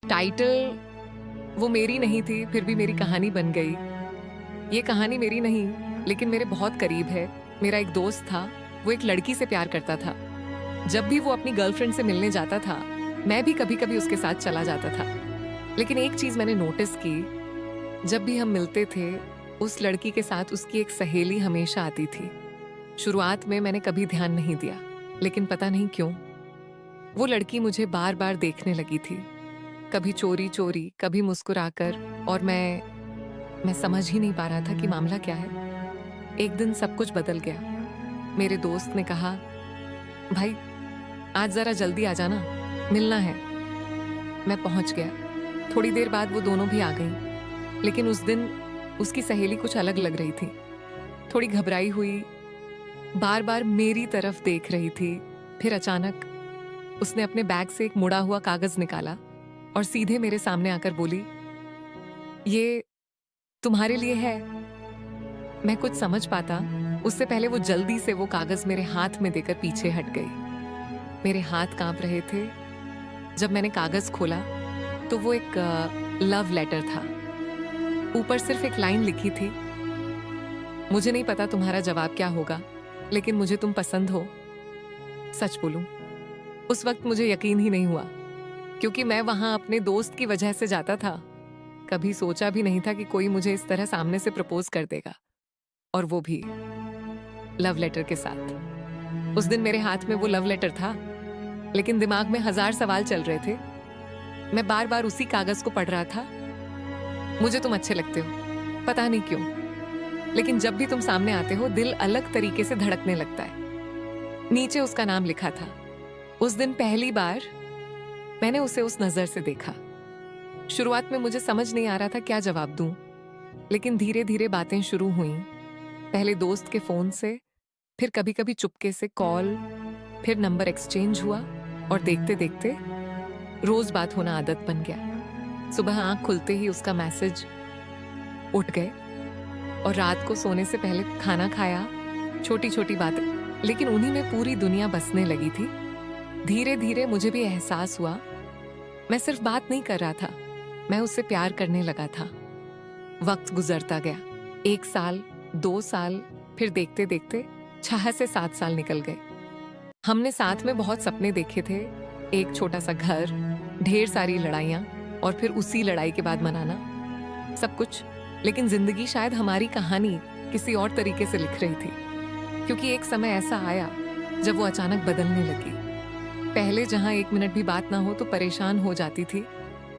Title वो मेरी नहीं थी, फिर भी मेरी कहानी बन गई। ये कहानी मेरी नहीं, लेकिन मेरे बहुत करीब है। मेरा एक दोस्त था, वो एक लड़की से प्यार करता था। जब भी वो अपनी गर्लफ्रेंड से मिलने जाता था, मैं भी कभी-कभी उसके साथ चला जाता था। लेकिन एक चीज मैंने नोटिस की, जब भी हम मिलते थे, उस लड़की के साथ उसकी एक सहेली हमेशा आती थी। शुरुआत में मैंने कभी ध्यान नहीं दिया, लेकिन पता नहीं क्यों वो लड़की मुझे बार-बार देखने लगी थी। कभी चोरी-चोरी, कभी मुस्कुराकर, और मैं समझ ही नहीं पा रहा था कि मामला क्या है। एक दिन सब कुछ बदल गया। मेरे दोस्त ने कहा, भाई आज जरा जल्दी आ जाना, मिलना है। मैं पहुंच गया। थोड़ी देर बाद वो दोनों भी आ गईं। लेकिन उस दिन उसकी सहेली कुछ अलग लग रही थी। थोड़ी घबराई हुई, बार बार मेरी तरफ देख रही थी। फिर अचानक उसने अपने बैग से एक मुड़ा हुआ कागज निकाला और सीधे मेरे सामने आकर बोली, ये तुम्हारे लिए है। मैं कुछ समझ पाता उससे पहले वो जल्दी से वो कागज मेरे हाथ में देकर पीछे हट गई। मेरे हाथ कांप रहे थे। जब मैंने कागज खोला तो वो एक लव लेटर था। ऊपर सिर्फ एक लाइन लिखी थी, मुझे नहीं पता तुम्हारा जवाब क्या होगा, लेकिन मुझे तुम पसंद हो। सच बोलूं, उस वक्त मुझे यकीन ही नहीं हुआ, क्योंकि मैं वहां अपने दोस्त की वजह से जाता था। कभी सोचा भी नहीं था कि कोई मुझे इस तरह सामने से प्रपोज कर देगा, और वो भी लव लेटर के साथ। उस दिन मेरे हाथ में वो लव लेटर था, लेकिन दिमाग में हजार सवाल चल रहे थे। मैं बार बार उसी कागज को पढ़ रहा था। मुझे तुम अच्छे लगते हो, पता नहीं क्यों, लेकिन जब भी तुम सामने आते हो दिल अलग तरीके से धड़कने लगता है। नीचे उसका नाम लिखा था। उस दिन पहली बार मैंने उसे उस नजर से देखा। शुरुआत में मुझे समझ नहीं आ रहा था क्या जवाब दूं, लेकिन धीरे धीरे बातें शुरू हुईं। पहले दोस्त के फोन से, फिर कभी कभी चुपके से कॉल, फिर नंबर एक्सचेंज हुआ, और देखते देखते रोज बात होना आदत बन गया। सुबह आंख खुलते ही उसका मैसेज, उठ गए, और रात को सोने से पहले खाना खाया। छोटी छोटी बातें, लेकिन उन्हीं में पूरी दुनिया बसने लगी थी। धीरे धीरे मुझे भी एहसास हुआ, मैं सिर्फ बात नहीं कर रहा था, मैं उससे प्यार करने लगा था। वक्त गुजरता गया। 1 साल, 2 साल, फिर देखते देखते 6 से 7 साल निकल गए। हमने साथ में बहुत सपने देखे थे। एक छोटा सा घर, ढेर सारी लड़ाइयां, और फिर उसी लड़ाई के बाद मनाना, सब कुछ। लेकिन जिंदगी शायद हमारी कहानी किसी और तरीके से लिख रही थी, क्योंकि एक समय ऐसा आया जब वो अचानक बदलने लगी। पहले जहां 1 मिनट भी बात ना हो तो परेशान हो जाती थी,